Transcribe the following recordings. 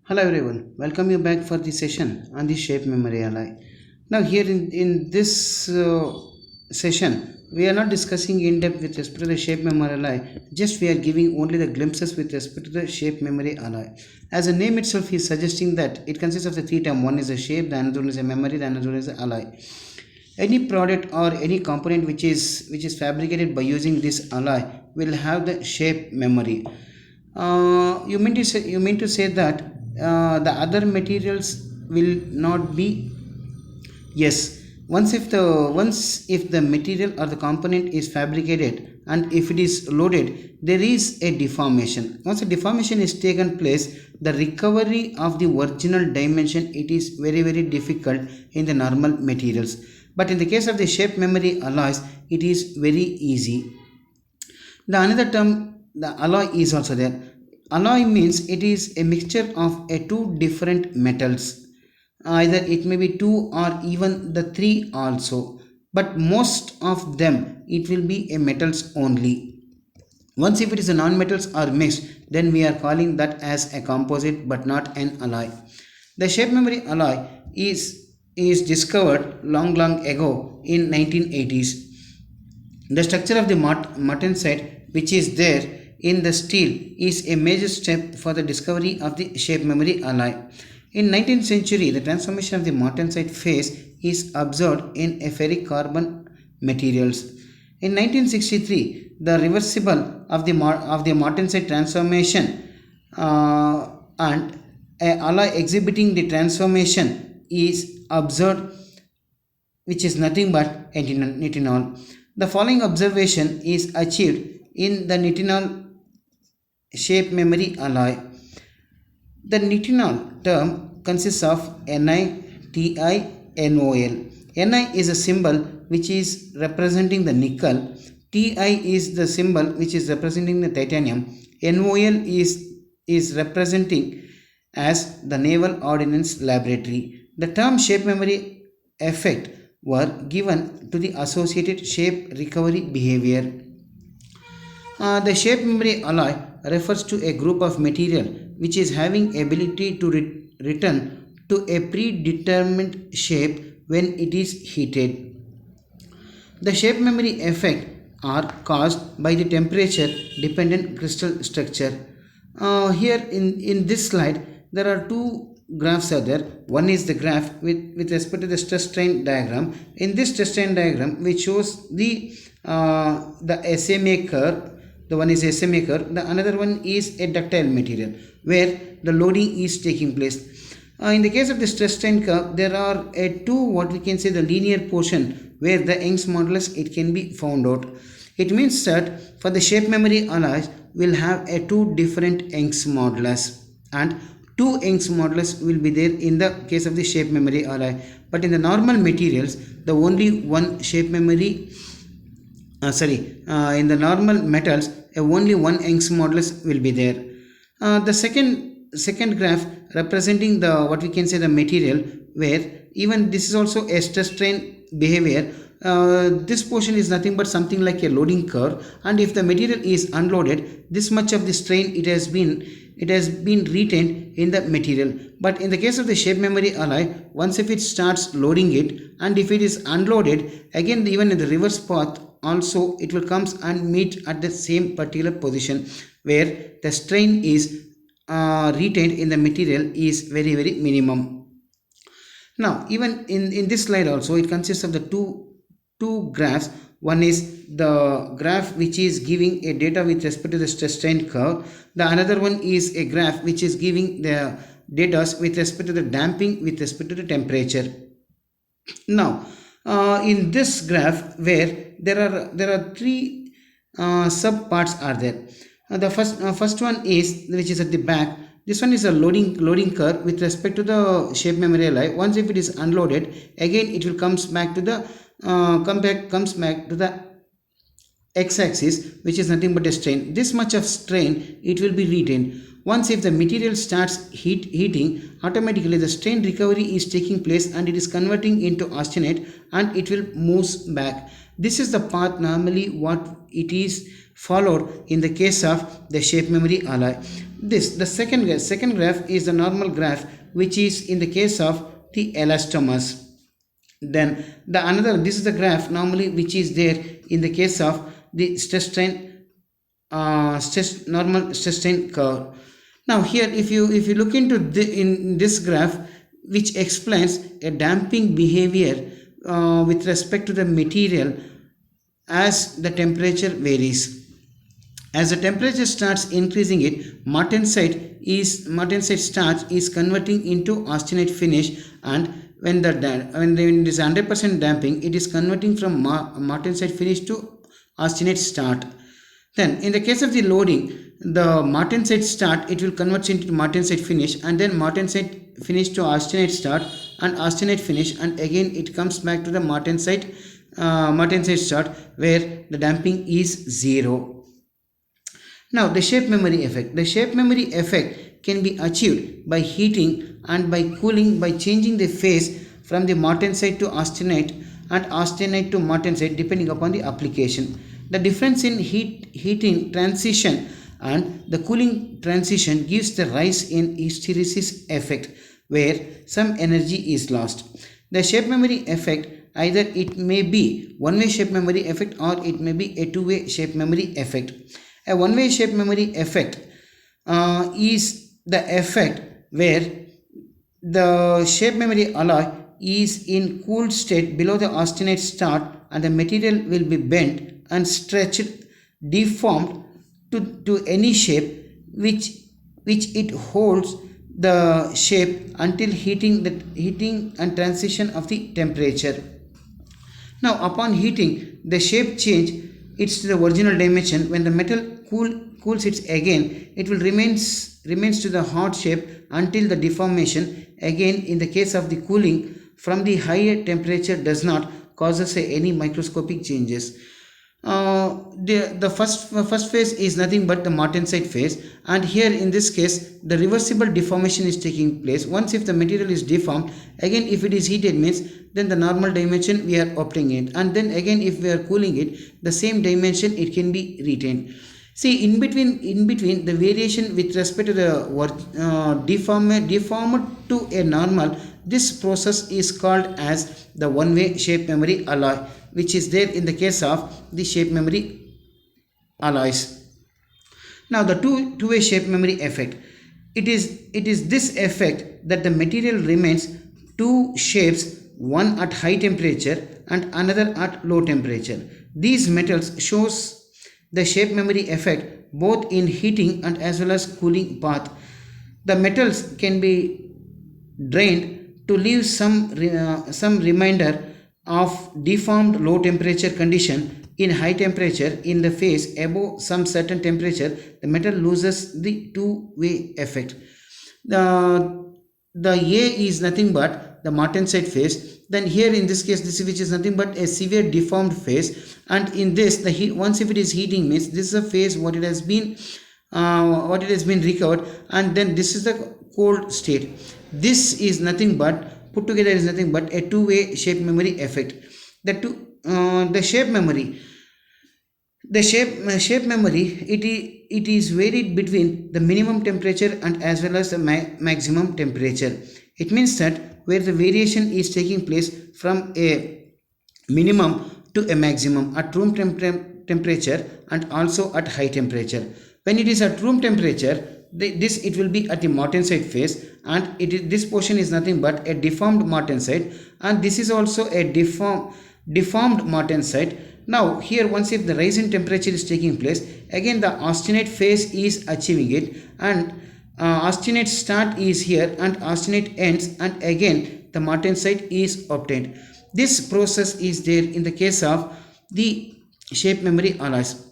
Hello everyone, welcome you back for the session on the shape memory alloy. Now here in this session, we are not discussing in depth with respect to the shape memory alloy, just we are giving only the glimpses with respect to the shape memory alloy. As the name itself is suggesting that it consists of the three terms, one is a shape, the another one is a memory, the another one is an alloy. Any product or any component which is fabricated by using this alloy will have the shape memory. You mean to say that the other materials will not be. Yes, once if the material or the component is fabricated and if it is loaded, there is a deformation. Once a deformation is taken place, the recovery of the original dimension, it is very difficult in the normal materials. But in the case of the shape memory alloys, it is very easy. The another term, the alloy, is also there. Alloy means it is a mixture of two different metals. Either it may be two or even the three also, but most of them it will be a metals only. Once if it is a non-metals or mixed, then we are calling that as a composite but not an alloy. The shape memory alloy is discovered long ago in 1980s. The structure of the martensite which is there in the steel is a major step for the discovery of the shape memory alloy. In 19th century, the transformation of the martensite phase is observed in a ferric carbon materials. In 1963, the reversible of the martensite transformation and a alloy exhibiting the transformation is observed, which is nothing but nitinol. The following observation is achieved in the nitinol shape memory alloy. The nitinol term consists of NiTiNOL. Ni is a symbol which is representing the nickel. Ti is the symbol which is representing the titanium. NOL is representing as the Naval Ordnance Laboratory. The term shape memory effect were given to the associated shape recovery behavior. The shape memory alloy refers to a group of material which is having ability to return to a predetermined shape when it is heated. The shape memory effect are caused by the temperature dependent crystal structure. Here in this slide there are two graphs are there. One is the graph with respect to the stress strain diagram. In this stress strain diagram which shows the SMA curve. The one is SMA curve, the another one is a ductile material where the loading is taking place. In the case of the stress strain curve, there are two what we can say the linear portion where the Young's modulus it can be found out. It means that for the shape memory alloys will have a two different Young's modulus, and two Young's modulus will be there in the case of the shape memory alloy. But in the normal materials, the only one shape memory in the normal metals, only one Young's modulus will be there. The second graph representing the what we can say the material where even this is also a stress strain behavior. This portion is nothing but something like a loading curve, and if the material is unloaded, this much of the strain it has been retained in the material. But in the case of the shape memory alloy, once if it starts loading it and if it is unloaded, again even in the reverse path also it will comes and meet at the same particular position where the strain is retained in the material is very minimum. Now even in this slide also it consists of the two graphs. One is the graph which is giving a data with respect to the stress strain curve. The another one is a graph which is giving the data with respect to the damping with respect to the temperature. Now in this graph where there are three sub parts are there. The first one is which is at the back. This one is a loading curve with respect to the shape memory alloy. Once if it is unloaded, again it will comes back to the x-axis, which is nothing but a strain. This much of strain it will be retained. Once if the material starts heating, automatically the strain recovery is taking place and it is converting into austenite and it will moves back. This is the path normally what it is followed in the case of the shape memory alloy. this the second graph is the normal graph, which is in the case of the elastomers. Then the another, this is the graph normally which is there in the case of the stress strain normal stress strain curve. Now here if you look into in this graph, which explains a damping behavior with respect to the material as the temperature varies. As the temperature starts increasing, it martensite starch is converting into austenite finish, and when it is 100% damping, it is converting from martensite finish to austenite start. Then in the case of the loading, the martensite start, it will convert into martensite finish, and then martensite finish to austenite start and austenite finish, and again it comes back to the martensite start where the damping is 0. Now the shape memory effect. The shape memory effect can be achieved by heating and by cooling by changing the phase from the martensite to austenite and austenite to martensite depending upon the application. The difference in heating transition and the cooling transition gives the rise in hysteresis effect where some energy is lost. The shape memory effect, either it may be one-way shape memory effect or it may be a two-way shape memory effect. A one-way shape memory effect is the effect where the shape memory alloy is in cooled state below the austenite start, and the material will be bent and stretched, deformed to any shape which it holds the shape until heating and transition of the temperature. Now upon heating, the shape change it's to the original dimension. When the metal cools it again, it will remains to the hot shape until the deformation. Again, in the case of the cooling, from the higher temperature does not causes any microscopic changes. The first phase is nothing but the martensite phase, and here in this case the reversible deformation is taking place. Once if the material is deformed, again if it is heated means then the normal dimension we are obtaining it, and then again if we are cooling it, the same dimension it can be retained. See, in between the variation with respect to the deformed to a normal, this process is called as the one-way shape memory alloy, which is there in the case of the shape memory alloys. Now the two-way shape memory effect. It is this effect that the material remains two shapes, one at high temperature and another at low temperature. These metals shows the shape memory effect both in heating and as well as cooling path. The metals can be drained to leave some reminder of deformed low temperature condition. In high temperature, in the phase above some certain temperature, the metal loses the two-way effect. The A is nothing but the martensite phase. Then here in this case, this which is nothing but a severe deformed phase, and in this the heat, once if it is heating means this is a phase what it has been recovered, and then this is the cold state. This is nothing but put together is nothing but a two-way shape memory effect. The shape memory it is varied between the minimum temperature and as well as the maximum temperature. It means that where the variation is taking place from a minimum to a maximum at room temperature and also at high temperature. When it is at room temperature, it will be at the martensite phase, and this portion is nothing but a deformed martensite, and this is also a deformed martensite. Now here once if the rise in temperature is taking place, again the austenite phase is achieving it, and austenite start is here and austenite ends, and again the martensite is obtained. This process is there in the case of the shape memory alloys.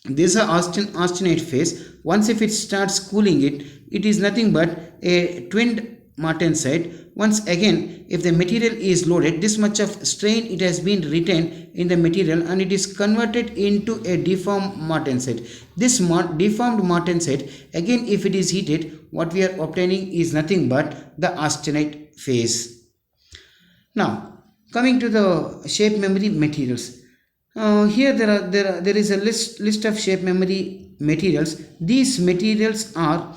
This is a austenite phase. Once if it starts cooling it is nothing but a twinned martensite. Once again if the material is loaded, this much of strain it has been retained in the material and it is converted into a deformed martensite. This deformed martensite, again if it is heated, what we are obtaining is nothing but the austenite phase. Now coming to the shape memory materials. Here there is a list of shape memory materials. These materials are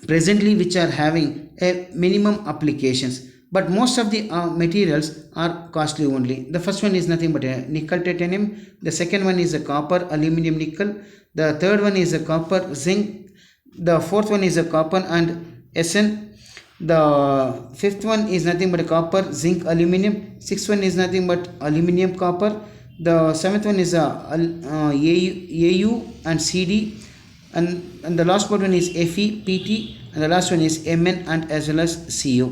presently which are having a minimum applications, but most of the materials are costly only. The first one is nothing but a nickel titanium, the second one is a copper aluminum nickel, the third one is a copper zinc, the fourth one is a copper and SN, the fifth one is nothing but a copper zinc aluminum, sixth one is nothing but aluminum copper, the seventh one is a AU and CD, and the last one is Fe, PT, and the last one is Mn and as well as Co.